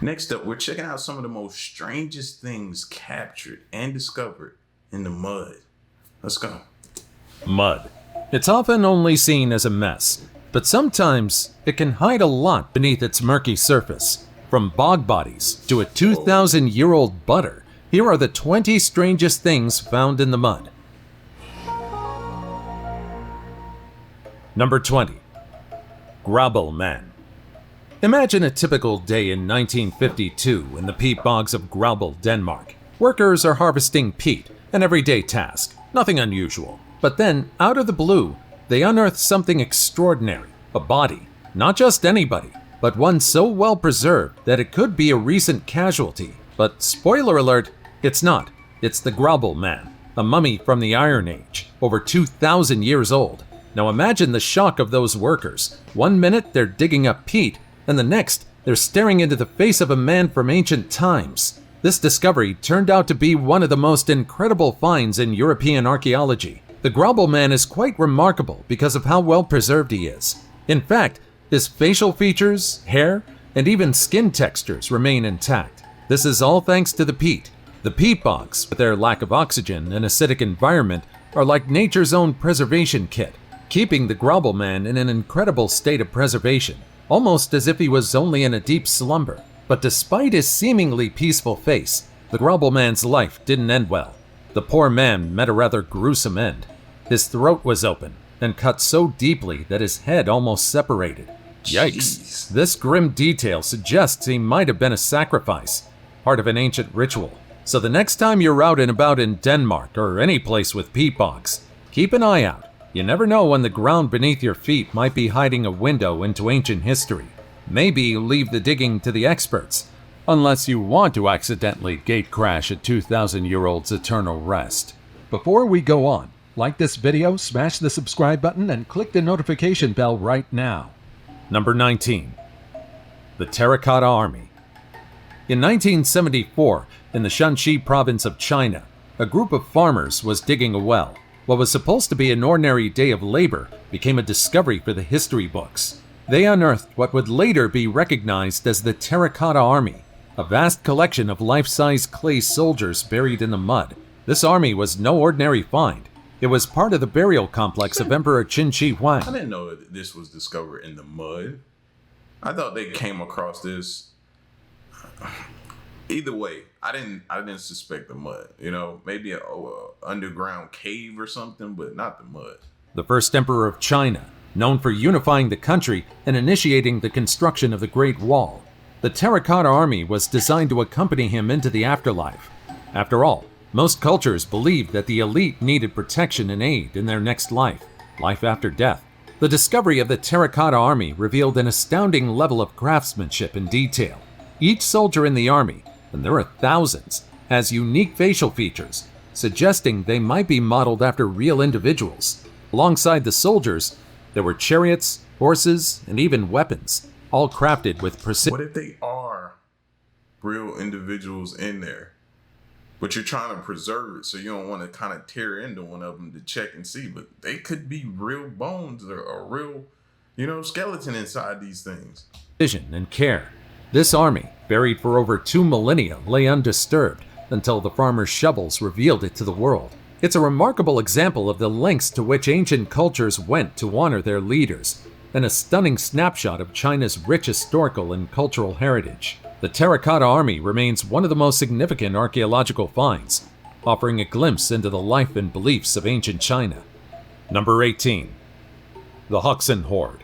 Next up, we're checking out some of the most strangest things captured and discovered in the mud. Let's go. Mud. It's often only seen as a mess, but sometimes it can hide a lot beneath its murky surface. From bog bodies to a 2,000-year-old butter, here are the 20 strangest things found in the mud. Number 20. Grobble Man. Imagine a typical day in 1952 in the peat bogs of Grobble, Denmark. Workers are harvesting peat, an everyday task, nothing unusual. But then, out of the blue, they unearth something extraordinary, a body. Not just anybody, but one so well preserved that it could be a recent casualty. But spoiler alert, it's not. It's the Grobble Man, a mummy from the Iron Age, over 2,000 years old. Now imagine the shock of those workers. One minute they're digging up peat, and the next, they're staring into the face of a man from ancient times. This discovery turned out to be one of the most incredible finds in European archaeology. The Grobble Man is quite remarkable because of how well preserved he is. In fact, his facial features, hair, and even skin textures remain intact. This is all thanks to the peat. The peat bogs, with their lack of oxygen and acidic environment, are like nature's own preservation kit, keeping the Grobble Man in an incredible state of preservation, almost as if he was only in a deep slumber. But despite his seemingly peaceful face, the Grobble Man's life didn't end well. The poor man met a rather gruesome end. His throat was open and cut so deeply that his head almost separated. Yikes! Jeez. This grim detail suggests he might have been a sacrifice, part of an ancient ritual. So the next time you're out and about in Denmark or any place with peat bogs, keep an eye out. You never know when the ground beneath your feet might be hiding a window into ancient history. Maybe leave the digging to the experts, unless you want to accidentally gate crash a 2,000-year-old's eternal rest. Before we go on, like this video, smash the subscribe button, and click the notification bell right now. Number 19. The Terracotta Army. In 1974, in the Shanxi province of China, a group of farmers was digging a well. What was supposed to be an ordinary day of labor became a discovery for the history books. They unearthed what would later be recognized as the Terracotta Army, a vast collection of life-size clay soldiers buried in the mud. This army was no ordinary find. It was part of the burial complex of Emperor Qin Shi Huang. I didn't know that this was discovered in the mud. I thought they came across this. Either way, I didn't suspect the mud. You know, maybe a underground cave or something, but not the mud. The first emperor of China, known for unifying the country and initiating the construction of the Great Wall. The Terracotta Army was designed to accompany him into the afterlife. After all, most cultures believed that the elite needed protection and aid in their next life after death. The discovery of the Terracotta Army revealed an astounding level of craftsmanship and detail. Each soldier in the army, and there are thousands, has unique facial features, suggesting they might be modeled after real individuals. Alongside the soldiers, there were chariots, horses, and even weapons, all crafted with precision. What if they are real individuals in there, but you're trying to preserve it so you don't want to kind of tear into one of them to check and see? But they could be real bones or a real, skeleton inside these things. Vision and care. This army, buried for over 2 millennia, lay undisturbed until the farmers' shovels revealed it to the world. It's a remarkable example of the lengths to which ancient cultures went to honor their leaders, and a stunning snapshot of China's rich historical and cultural heritage. The Terracotta Army remains one of the most significant archaeological finds, offering a glimpse into the life and beliefs of ancient China. Number 18. The Hawken Horde.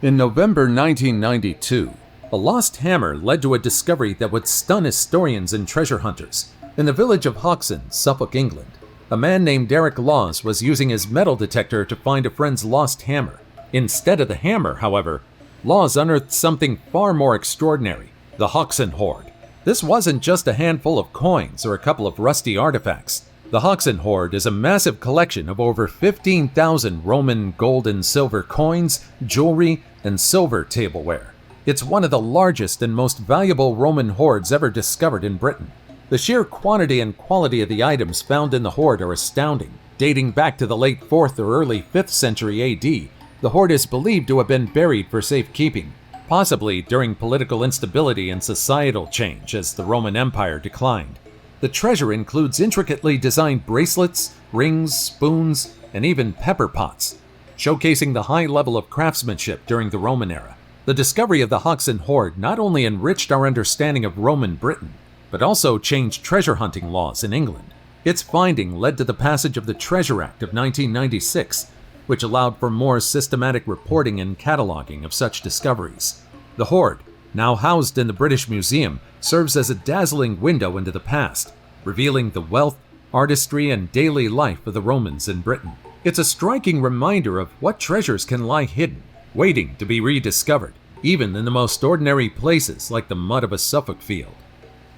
In November 1992, a lost hammer led to a discovery that would stun historians and treasure hunters. In the village of Hawken, Suffolk, England, a man named Eric Laws was using his metal detector to find a friend's lost hammer. Instead of the hammer, however, Laws unearthed something far more extraordinary: the Hawken Horde. This wasn't just a handful of coins or a couple of rusty artifacts. The Hawken Horde is a massive collection of over 15,000 Roman gold and silver coins, jewelry, and silver tableware. It's one of the largest and most valuable Roman hoards ever discovered in Britain. The sheer quantity and quality of the items found in the hoard are astounding. Dating back to the late 4th or early 5th century AD, the hoard is believed to have been buried for safekeeping. possibly during political instability and societal change as the Roman Empire declined. The treasure includes intricately designed bracelets, rings, spoons, and even pepper pots, showcasing the high level of craftsmanship during the Roman era. The discovery of the Hawken Horde not only enriched our understanding of Roman Britain, but also changed treasure hunting laws in England. Its finding led to the passage of the Treasure Act of 1996, which allowed for more systematic reporting and cataloging of such discoveries. The Horde, now housed in the British Museum, serves as a dazzling window into the past, revealing the wealth, artistry, and daily life of the Romans in Britain. It's a striking reminder of what treasures can lie hidden, waiting to be rediscovered, even in the most ordinary places like the mud of a Suffolk field.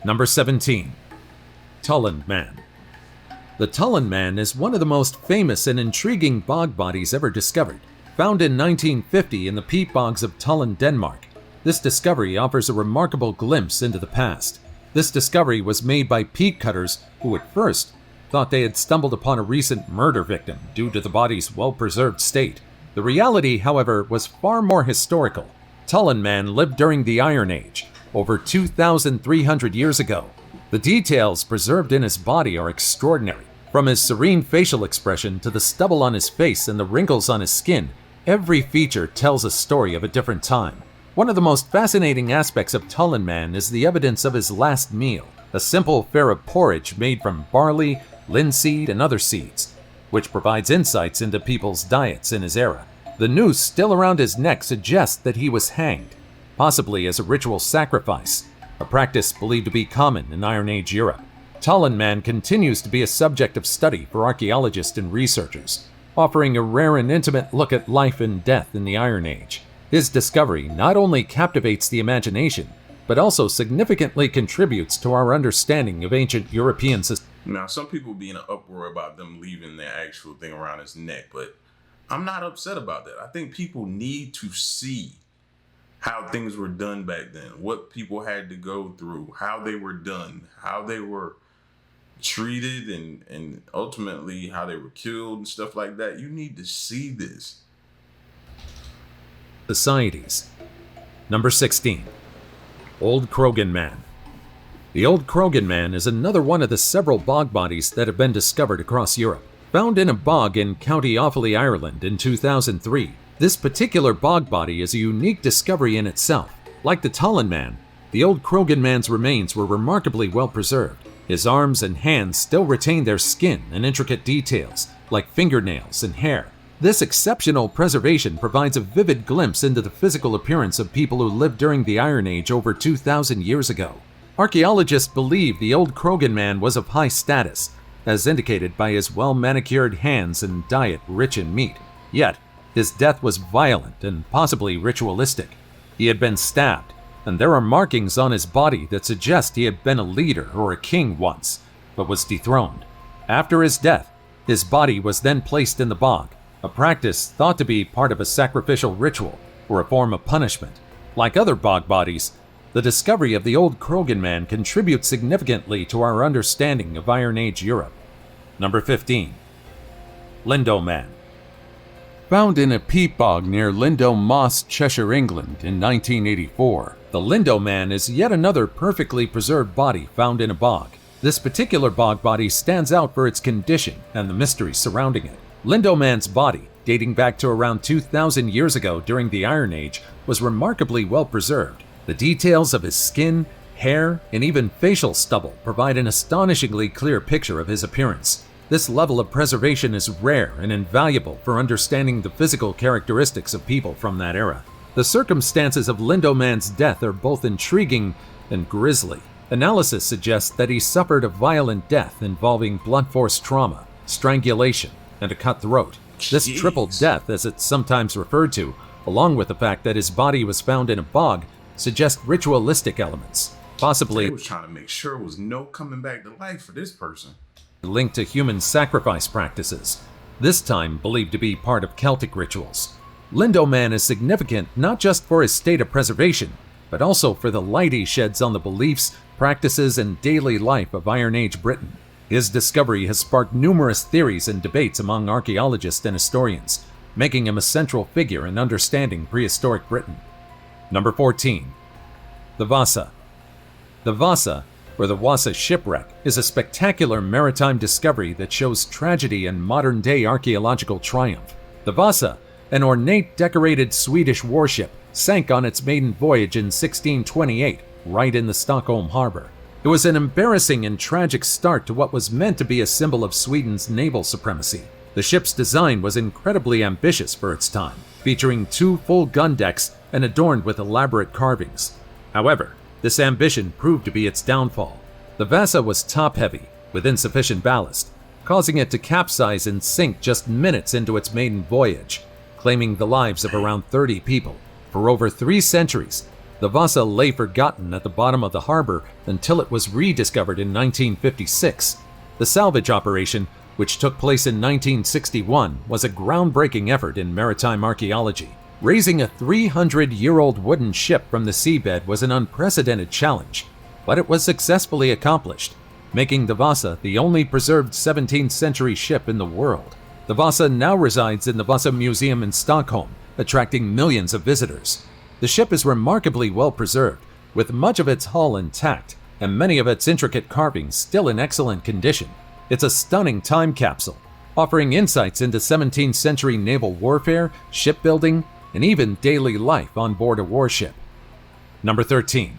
Number 17. Tullen Man. The Tullen Man is one of the most famous and intriguing bog bodies ever discovered. Found in 1950 in the peat bogs of Tullen, Denmark, this discovery offers a remarkable glimpse into the past. This discovery was made by peat cutters who at first thought they had stumbled upon a recent murder victim due to the body's well-preserved state. The reality, however, was far more historical. Tullen Man lived during the Iron Age, over 2,300 years ago. The details preserved in his body are extraordinary. From his serene facial expression to the stubble on his face and the wrinkles on his skin, every feature tells a story of a different time. One of the most fascinating aspects of Tullen Man is the evidence of his last meal, a simple fare of porridge made from barley, linseed, and other seeds, which provides insights into people's diets in his era. The noose still around his neck suggests that he was hanged, possibly as a ritual sacrifice, a practice believed to be common in Iron Age Europe. Tullen Man continues to be a subject of study for archaeologists and researchers, offering a rare and intimate look at life and death in the Iron Age. His discovery not only captivates the imagination, but also significantly contributes to our understanding of ancient European systems. Now, some people be in an uproar about them leaving the actual thing around his neck, but I'm not upset about that. I think people need to see how things were done back then, what people had to go through, how they were done, how they were treated, and ultimately how they were killed and stuff like that. You need to see this. Societies. Number 16. Old Krogan Man. The Old Krogan Man is another one of the several bog bodies that have been discovered across Europe. Found in a bog in County Offaly, Ireland in 2003, this particular bog body is a unique discovery in itself. Like the Tullen Man, the Old Krogan Man's remains were remarkably well preserved. His arms and hands still retain their skin and intricate details, like fingernails and hair. This exceptional preservation provides a vivid glimpse into the physical appearance of people who lived during the Iron Age over 2,000 years ago. Archaeologists believe the Old Krogan Man was of high status, as indicated by his well-manicured hands and diet rich in meat. Yet, his death was violent and possibly ritualistic. He had been stabbed, and there are markings on his body that suggest he had been a leader or a king once, but was dethroned. After his death, his body was then placed in the bog, a practice thought to be part of a sacrificial ritual or a form of punishment. Like other bog bodies, the discovery of the Old Krogan Man contributes significantly to our understanding of Iron Age Europe. Number 15. Lindo Man. Found in a peat bog near Lindo Moss, Cheshire, England in 1984, the Lindo Man is yet another perfectly preserved body found in a bog. This particular bog body stands out for its condition and the mystery surrounding it. Lindo Man's body, dating back to around 2,000 years ago during the Iron Age, was remarkably well preserved. The details of his skin, hair, and even facial stubble provide an astonishingly clear picture of his appearance. This level of preservation is rare and invaluable for understanding the physical characteristics of people from that era. The circumstances of Lindo Man's death are both intriguing and grisly. Analysis suggests that he suffered a violent death involving blunt force trauma, strangulation, and a cut throat. This triple death, as it's sometimes referred to, along with the fact that his body was found in a bog, suggest ritualistic elements, possibly They was trying to make sure there was no coming back to life for this person. linked to human sacrifice practices, this time believed to be part of Celtic rituals. Lindo Man is significant not just for his state of preservation, but also for the light he sheds on the beliefs, practices, and daily life of Iron Age Britain. His discovery has sparked numerous theories and debates among archaeologists and historians, making him a central figure in understanding prehistoric Britain. Number 14. The Vasa. The Vasa, or the Vasa shipwreck, is a spectacular maritime discovery that shows tragedy and modern-day archaeological triumph. The Vasa, an ornate decorated Swedish warship, sank on its maiden voyage in 1628, right in the Stockholm harbor. It was an embarrassing and tragic start to what was meant to be a symbol of Sweden's naval supremacy. The ship's design was incredibly ambitious for its time, featuring 2 full gun decks and adorned with elaborate carvings. However, this ambition proved to be its downfall. The Vasa was top-heavy, with insufficient ballast, causing it to capsize and sink just minutes into its maiden voyage, claiming the lives of around 30 people. For over 3 centuries, the Vasa lay forgotten at the bottom of the harbor until it was rediscovered in 1956. The salvage operation, which took place in 1961, was a groundbreaking effort in maritime archaeology. Raising a 300-year-old wooden ship from the seabed was an unprecedented challenge, but it was successfully accomplished, making the Vasa the only preserved 17th century ship in the world. The Vasa now resides in the Vasa Museum in Stockholm, attracting millions of visitors. The ship is remarkably well preserved, with much of its hull intact and many of its intricate carvings still in excellent condition. It's a stunning time capsule, offering insights into 17th century naval warfare, shipbuilding, and even daily life on board a warship. Number 13.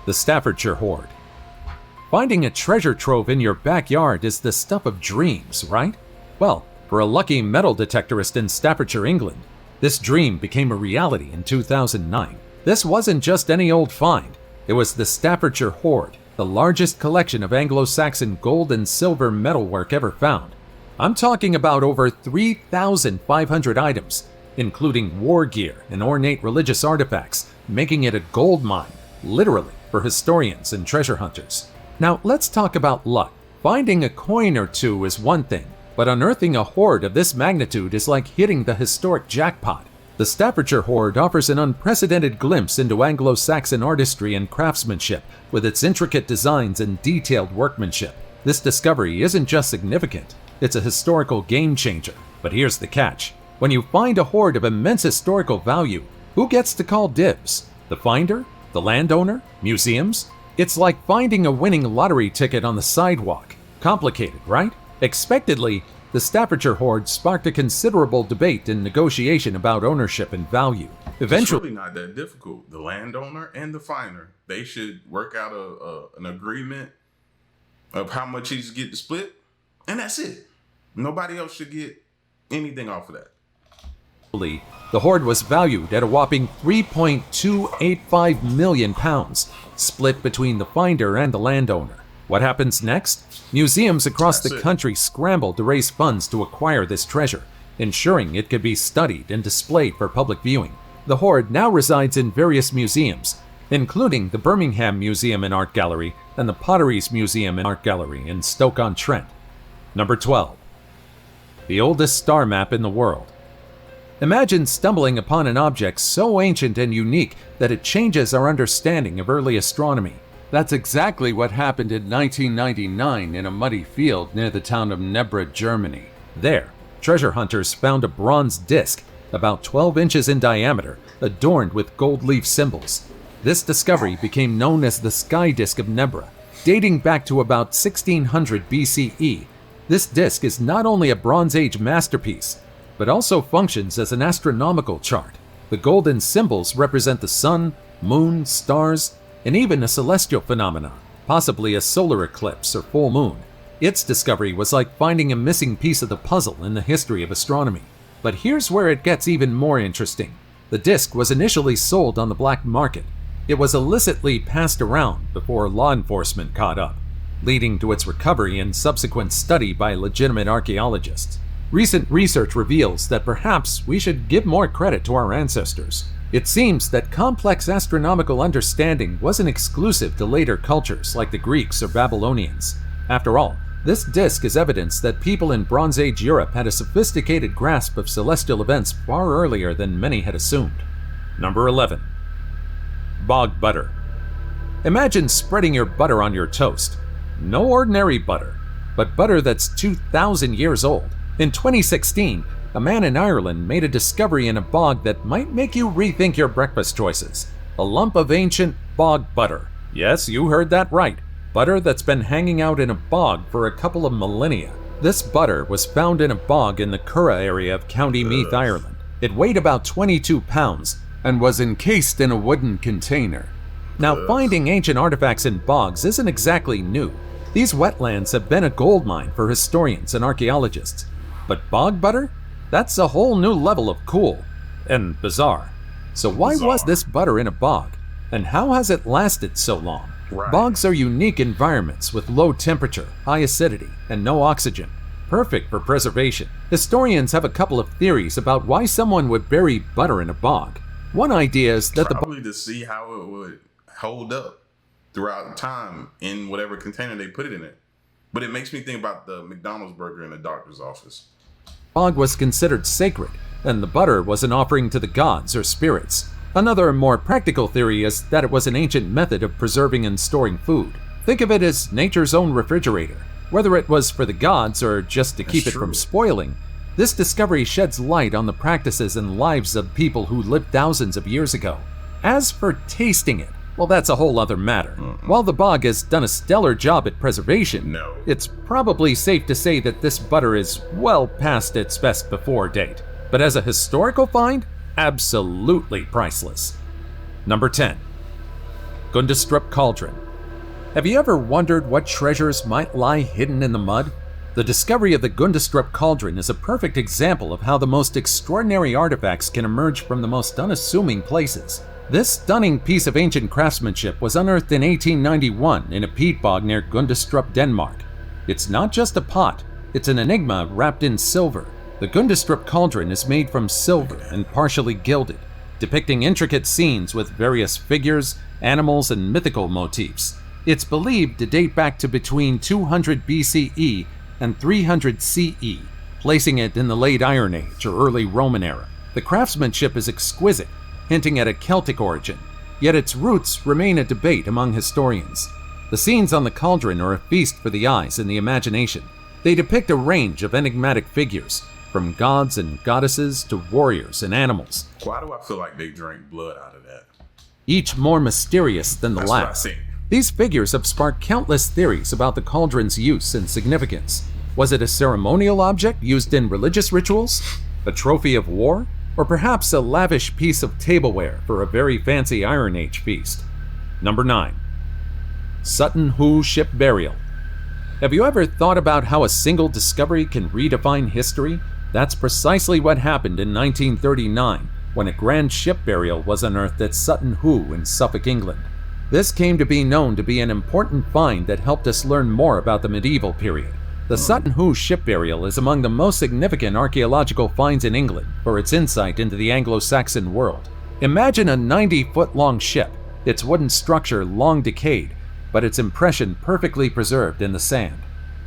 The Staffordshire Horde. Finding a treasure trove in your backyard is the stuff of dreams, right? Well, for a lucky metal detectorist in Staffordshire, England, this dream became a reality in 2009. This wasn't just any old find. It was the Staffordshire Horde, the largest collection of Anglo-Saxon gold and silver metalwork ever found. I'm talking about over 3,500 items, including war gear and ornate religious artifacts, making it a gold mine, literally, for historians and treasure hunters. Now, let's talk about luck. Finding a coin or two is one thing, but unearthing a hoard of this magnitude is like hitting the historic jackpot. The Staffordshire Horde offers an unprecedented glimpse into Anglo-Saxon artistry and craftsmanship, with its intricate designs and detailed workmanship. This discovery isn't just significant, it's a historical game changer. But here's the catch. When you find a hoard of immense historical value, who gets to call dibs? The finder? The landowner? Museums? It's like finding a winning lottery ticket on the sidewalk. Complicated, right? Expectedly, the Staffordshire Horde sparked a considerable debate and negotiation about ownership and value. Eventually, it's really not that difficult. The landowner and the finder, they should work out an agreement of how much each get to split, and that's it. Nobody else should get anything off of that. The hoard was valued at a whopping £3.285 million, split between the finder and the landowner. What happens next? Museums across the country scrambled to raise funds to acquire this treasure, ensuring it could be studied and displayed for public viewing. The hoard now resides in various museums, including the Birmingham Museum and Art Gallery and the Potteries Museum and Art Gallery in Stoke-on-Trent. Number 12. The oldest star map in the world. Imagine stumbling upon an object so ancient and unique that it changes our understanding of early astronomy. That's exactly what happened in 1999 in a muddy field near the town of Nebra, Germany. There, treasure hunters found a bronze disc about 12 inches in diameter, adorned with gold leaf symbols. This discovery became known as the Sky Disk of Nebra, dating back to about 1600 BCE. This disc is not only a Bronze Age masterpiece, but also functions as an astronomical chart. The golden symbols represent the sun, moon, stars, and even a celestial phenomenon, possibly a solar eclipse or full moon. Its discovery was like finding a missing piece of the puzzle in the history of astronomy. But here's where it gets even more interesting. The disc was initially sold on the black market. It was illicitly passed around before law enforcement caught up, leading to its recovery and subsequent study by legitimate archaeologists. Recent research reveals that perhaps we should give more credit to our ancestors. It seems that complex astronomical understanding wasn't exclusive to later cultures like the Greeks or Babylonians. After all, this disk is evidence that people in Bronze Age Europe had a sophisticated grasp of celestial events far earlier than many had assumed. Number 11. Bog butter. Imagine spreading your butter on your toast. No ordinary butter, but butter that's 2,000 years old. In 2016, a man in Ireland made a discovery in a bog that might make you rethink your breakfast choices. A lump of ancient bog butter. Yes, you heard that right. Butter that's been hanging out in a bog for a couple of millennia. This butter was found in a bog in the Curra area of County Meath, Ireland. It weighed about 22 pounds and was encased in a wooden container. Now, finding ancient artifacts in bogs isn't exactly new. These wetlands have been a gold mine for historians and archaeologists. But bog butter? That's a whole new level of cool and bizarre. So why was this butter in a bog? And how has it lasted so long? Right. Bogs are unique environments with low temperature, high acidity, and no oxygen. Perfect for preservation. Historians have a couple of theories about why someone would bury butter in a bog. One idea is that probably to see how it would hold up throughout time in whatever container they put it in it. But it makes me think about the McDonald's burger in the doctor's office. Bog was considered sacred, and the butter was an offering to the gods or spirits. Another more practical theory is that it was an ancient method of preserving and storing food. Think of it as nature's own refrigerator. Whether it was for the gods or just to keep it from spoiling, this discovery sheds light on the practices and lives of people who lived thousands of years ago. As for tasting it, well, that's a whole other matter. While the bog has done a stellar job at preservation, it's probably safe to say that this butter is well past its best before date. But as a historical find, absolutely priceless. Number 10. Gundestrup Cauldron. Have you ever wondered what treasures might lie hidden in the mud? The discovery of the Gundestrup Cauldron is a perfect example of how the most extraordinary artifacts can emerge from the most unassuming places. This stunning piece of ancient craftsmanship was unearthed in 1891 in a peat bog near Gundestrup, Denmark. It's not just a pot, it's an enigma wrapped in silver. The Gundestrup Cauldron is made from silver and partially gilded, depicting intricate scenes with various figures, animals, and mythical motifs. It's believed to date back to between 200 BCE and 300 CE, placing it in the late Iron Age or early Roman era. The craftsmanship is exquisite, hinting at a Celtic origin, yet its roots remain a debate among historians. The scenes on the cauldron are a feast for the eyes and the imagination. They depict a range of enigmatic figures, from gods and goddesses to warriors and animals. Why do I feel like they drank blood out of that? Each more mysterious than the last. These figures have sparked countless theories about the cauldron's use and significance. Was it a ceremonial object used in religious rituals? A trophy of war? Or perhaps a lavish piece of tableware for a very fancy Iron Age feast? Number 9. Sutton Hoo Ship Burial. Have you ever thought about how a single discovery can redefine history? That's precisely what happened in 1939, when a grand ship burial was unearthed at Sutton Hoo in Suffolk, England. This came to be known to be an important find that helped us learn more about the medieval period. The Sutton Hoo ship burial is among the most significant archaeological finds in England for its insight into the Anglo-Saxon world. Imagine a 90-foot-long ship, its wooden structure long decayed, but its impression perfectly preserved in the sand.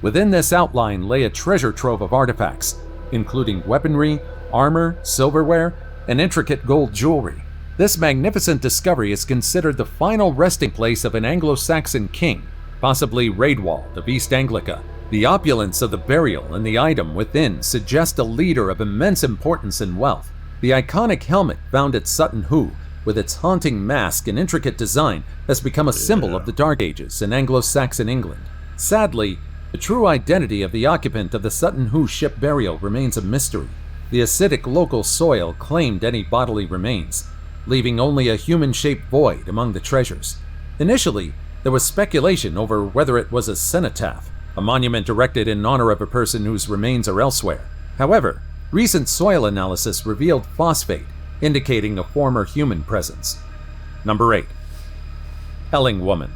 Within this outline lay a treasure trove of artifacts, including weaponry, armor, silverware, and intricate gold jewelry. This magnificent discovery is considered the final resting place of an Anglo-Saxon king, possibly Raedwald of East Anglica. The opulence of the burial and the item within suggest a leader of immense importance and wealth. The iconic helmet found at Sutton Hoo, with its haunting mask and intricate design, has become a symbol of the Dark Ages in Anglo-Saxon England. Sadly, the true identity of the occupant of the Sutton Hoo ship burial remains a mystery. The acidic local soil claimed any bodily remains, leaving only a human-shaped void among the treasures. Initially, there was speculation over whether it was a cenotaph, a monument erected in honor of a person whose remains are elsewhere. However, recent soil analysis revealed phosphate, indicating a former human presence. Number 8. Elling Woman.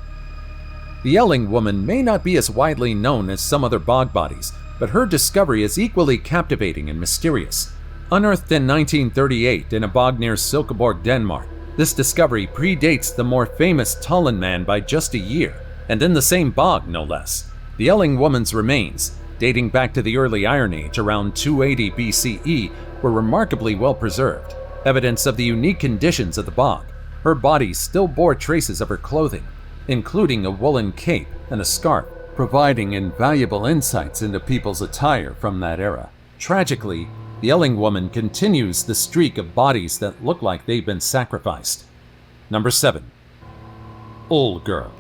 The Elling Woman may not be as widely known as some other bog bodies, but her discovery is equally captivating and mysterious. Unearthed in 1938 in a bog near Silkeborg, Denmark, this discovery predates the more famous Tullen Man by just a year, and in the same bog no less. The Elling Woman's remains, dating back to the early Iron Age around 280 BCE, were remarkably well preserved, evidence of the unique conditions of the bog. Her body still bore traces of her clothing, including a woolen cape and a scarf, providing invaluable insights into people's attire from that era. Tragically, The Elling woman continues the streak of bodies that look like they've been sacrificed. Number 7. Old Girl.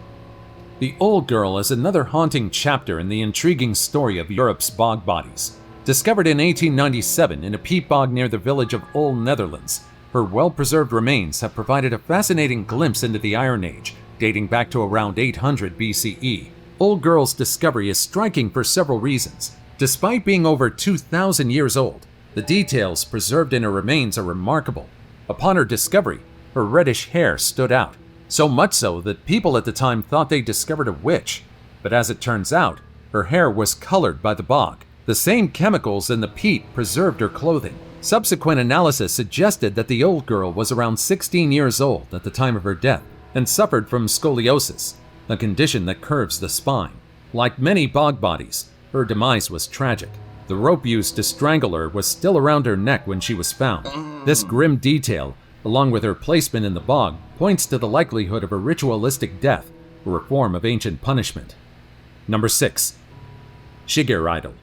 The Old Girl is another haunting chapter in the intriguing story of Europe's bog bodies. Discovered in 1897 in a peat bog near the village of Old Netherlands, her well-preserved remains have provided a fascinating glimpse into the Iron Age, dating back to around 800 BCE. Old Girl's discovery is striking for several reasons. Despite being over 2,000 years old, the details preserved in her remains are remarkable. Upon her discovery, her reddish hair stood out, so much so that people at the time thought they discovered a witch. But as it turns out, her hair was colored by the bog. The same chemicals in the peat preserved her clothing. Subsequent analysis suggested that the Old Girl was around 16 years old at the time of her death and suffered from scoliosis, a condition that curves the spine. Like many bog bodies, her demise was tragic. The rope used to strangle her was still around her neck when she was found. This grim detail, along with her placement in the bog, points to the likelihood of a ritualistic death or a form of ancient punishment. Number 6. Shigar Idol.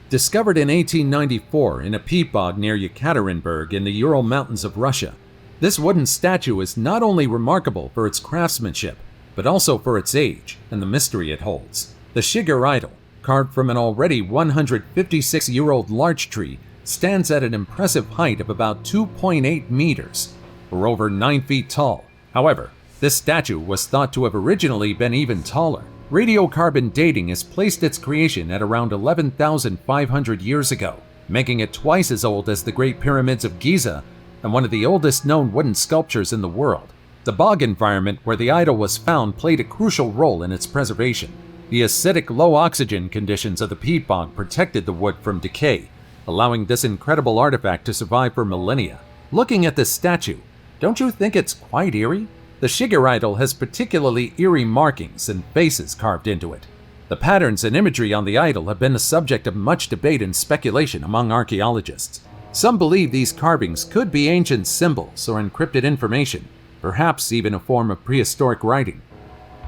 Discovered in 1894 in a peat bog near Yekaterinburg in the Ural Mountains of Russia, this wooden statue is not only remarkable for its craftsmanship, but also for its age and the mystery it holds. The Shigar Idol, carved from an already 156-year-old larch tree, stands at an impressive height of about 2.8 meters, or over 9 feet tall. However, this statue was thought to have originally been even taller. Radiocarbon dating has placed its creation at around 11,500 years ago, making it twice as old as the Great Pyramids of Giza and one of the oldest known wooden sculptures in the world. The bog environment where the idol was found played a crucial role in its preservation. The acidic, low-oxygen conditions of the peat bog protected the wood from decay, allowing this incredible artifact to survive for millennia. Looking at this statue, don't you think it's quite eerie? The Shigar Idol has particularly eerie markings and faces carved into it. The patterns and imagery on the idol have been the subject of much debate and speculation among archaeologists. Some believe these carvings could be ancient symbols or encrypted information, perhaps even a form of prehistoric writing.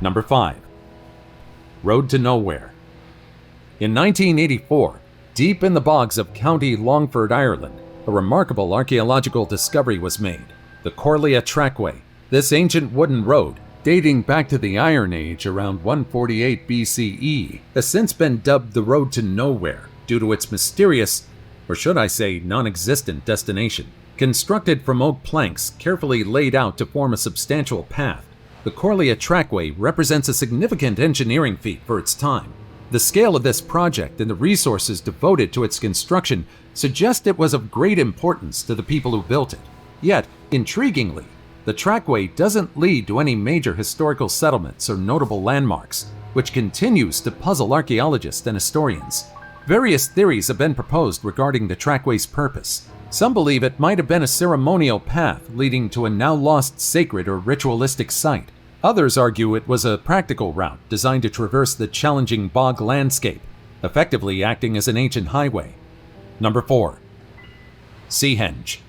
Number 5. Road to Nowhere. In 1984, deep in the bogs of County Longford, Ireland, a remarkable archaeological discovery was made: the Corlia Trackway. This ancient wooden road, dating back to the Iron Age around 148 BCE, has since been dubbed the Road to Nowhere due to its mysterious, or should I say non-existent, destination. Constructed from oak planks carefully laid out to form a substantial path, the Corlia Trackway represents a significant engineering feat for its time. The scale of this project and the resources devoted to its construction suggest it was of great importance to the people who built it. Yet, intriguingly, the trackway doesn't lead to any major historical settlements or notable landmarks, which continues to puzzle archaeologists and historians. Various theories have been proposed regarding the trackway's purpose. Some believe it might have been a ceremonial path leading to a now-lost sacred or ritualistic site. Others argue it was a practical route designed to traverse the challenging bog landscape, effectively acting as an ancient highway. Number 4. Seahenge.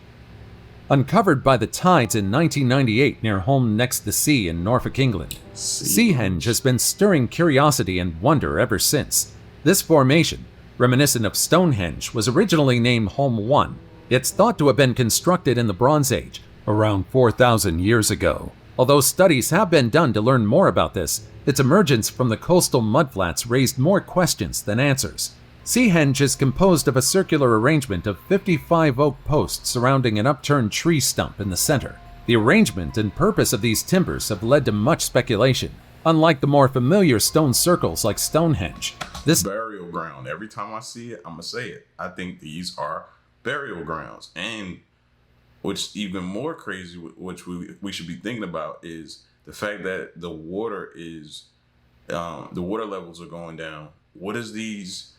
Uncovered by the tides in 1998 near Holme next the sea in Norfolk, England, Seahenge has been stirring curiosity and wonder ever since. This formation, reminiscent of Stonehenge, was originally named Holme 1. It's thought to have been constructed in the Bronze Age, around 4,000 years ago. Although studies have been done to learn more about this, its emergence from the coastal mudflats raised more questions than answers. Seahenge is composed of a circular arrangement of 55 oak posts surrounding an upturned tree stump in the center. The arrangement and purpose of these timbers have led to much speculation. Unlike the more familiar stone circles like Stonehenge, this burial ground. Every time I see it, I'm gonna say it. I think these are burial grounds, and what's even more crazy, which we should be thinking about, is the fact that the water levels are going down. What is these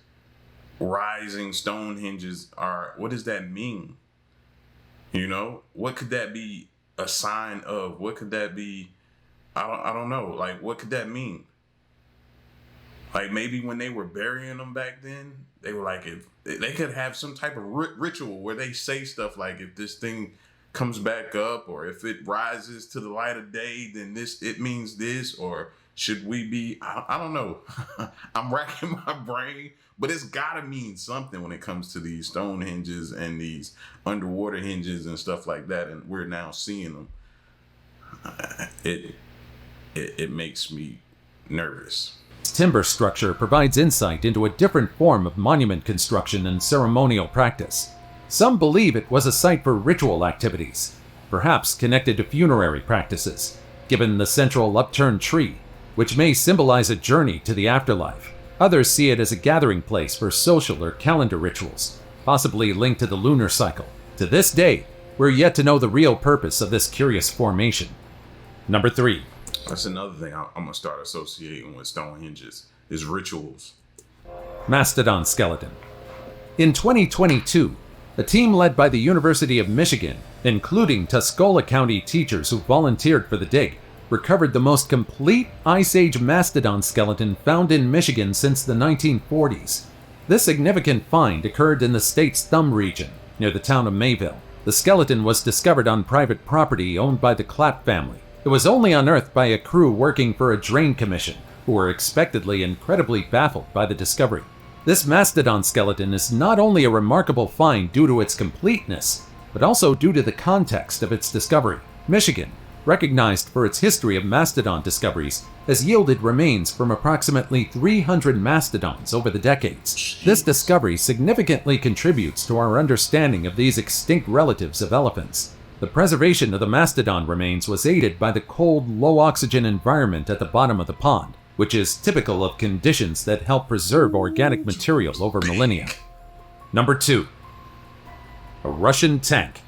rising stone hinges are? What does that mean? You know, what could that be a sign of? What could that be? I don't know. Like, what could that mean? Like, maybe when they were burying them back then, they were like, if they could have some type of ritual where they say stuff like, if this thing comes back up, or if it rises to the light of day, then it means this, or Should we be? I don't know. I'm racking my brain, but it's got to mean something when it comes to these stone hinges and these underwater hinges and stuff like that. And we're now seeing them. It makes me nervous. Timber structure provides insight into a different form of monument construction and ceremonial practice. Some believe it was a site for ritual activities, perhaps connected to funerary practices, given the central upturned tree, which may symbolize a journey to the afterlife. Others see it as a gathering place for social or calendar rituals, possibly linked to the lunar cycle. To this day, we're yet to know the real purpose of this curious formation. Number 3. That's another thing I'm going to start associating with stone hinges, is rituals. Mastadon Skeleton. In 2022, a team led by the University of Michigan, including Tuscola County teachers who volunteered for the dig, recovered the most complete Ice Age mastodon skeleton found in Michigan since the 1940s. This significant find occurred in the state's Thumb region, near the town of Mayville. The skeleton was discovered on private property owned by the Clapp family. It was only unearthed by a crew working for a drain commission, who were expectedly incredibly baffled by the discovery. This mastodon skeleton is not only a remarkable find due to its completeness, but also due to the context of its discovery. Michigan, recognized for its history of mastodon discoveries, has yielded remains from approximately 300 mastodons over the decades. This discovery significantly contributes to our understanding of these extinct relatives of elephants. The preservation of the mastodon remains was aided by the cold, low-oxygen environment at the bottom of the pond, which is typical of conditions that help preserve organic material over millennia. Number 2. A Russian tank.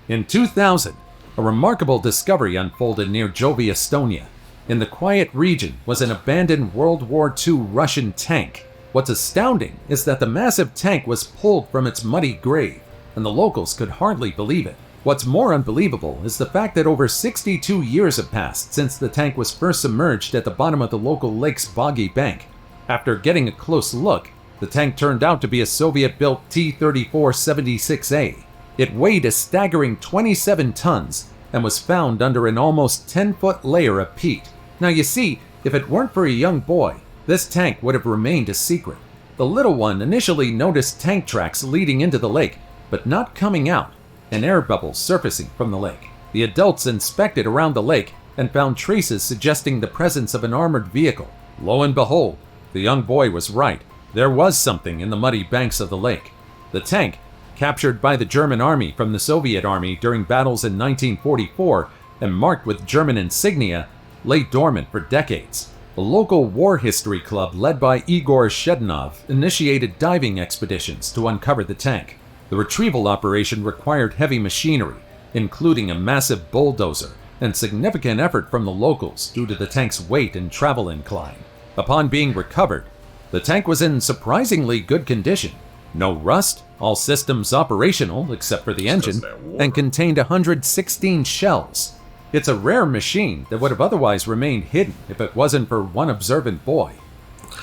In 2000, a remarkable discovery unfolded near Jovi, Estonia. In the quiet region was an abandoned World War II Russian tank. What's astounding is that the massive tank was pulled from its muddy grave, and the locals could hardly believe it. What's more unbelievable is the fact that over 62 years have passed since the tank was first submerged at the bottom of the local lake's boggy bank. After getting a close look, the tank turned out to be a Soviet-built T-3476A. It weighed a staggering 27 tons and was found under an almost 10-foot layer of peat. Now you see, if it weren't for a young boy, this tank would have remained a secret. The little one initially noticed tank tracks leading into the lake, but not coming out, and air bubbles surfacing from the lake. The adults inspected around the lake and found traces suggesting the presence of an armored vehicle. Lo and behold, the young boy was right. There was something in the muddy banks of the lake. The tank, captured by the German army from the Soviet army during battles in 1944 and marked with German insignia, lay dormant for decades. A local war history club led by Igor Shednov initiated diving expeditions to uncover the tank. The retrieval operation required heavy machinery, including a massive bulldozer, and significant effort from the locals due to the tank's weight and travel incline. Upon being recovered, the tank was in surprisingly good condition. No rust, all systems operational except for the engine, and contained 116 shells. It's a rare machine that would have otherwise remained hidden if it wasn't for one observant boy.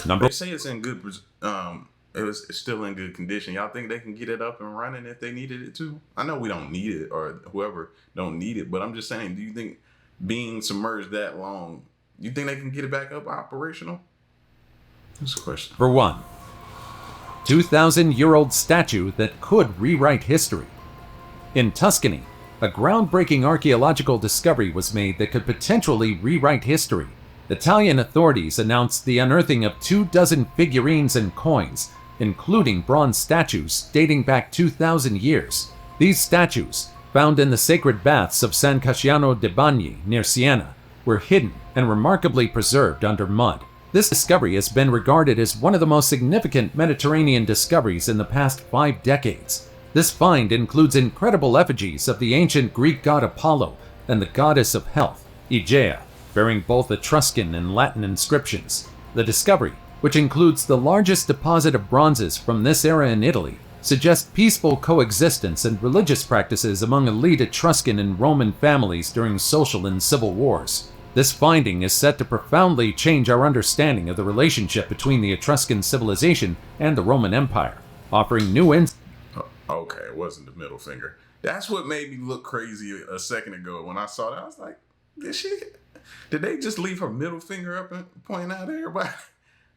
They say it's in good it's still in good condition. Y'all think they can get it up and running if they needed it to? I know we don't need it, or whoever don't need it, but I'm just saying, do you think being submerged that long, you think they can get it back up operational? That's a question. For one, 2,000-year-old statue that could rewrite history. In Tuscany, a groundbreaking archaeological discovery was made that could potentially rewrite history. Italian authorities announced the unearthing of 24 figurines and coins, including bronze statues dating back 2,000 years. These statues, found in the sacred baths of San Casciano de Bagni near Siena, were hidden and remarkably preserved under mud. This discovery has been regarded as one of the most significant Mediterranean discoveries in the past 5 decades. This find includes incredible effigies of the ancient Greek god Apollo and the goddess of health, Aegea, bearing both Etruscan and Latin inscriptions. The discovery, which includes the largest deposit of bronzes from this era in Italy, suggests peaceful coexistence and religious practices among elite Etruscan and Roman families during social and civil wars. This finding is set to profoundly change our understanding of the relationship between the Etruscan civilization and the Roman Empire, offering new insights. Okay, it wasn't the middle finger. That's what made me look crazy a second ago. When I saw that, I was like, this shit. Did they just leave her middle finger up and point out at everybody?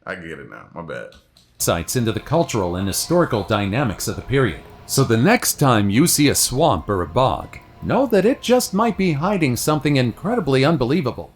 I get it now. My bad. Insights into the cultural and historical dynamics of the period. So the next time you see a swamp or a bog, know that it just might be hiding something incredibly unbelievable.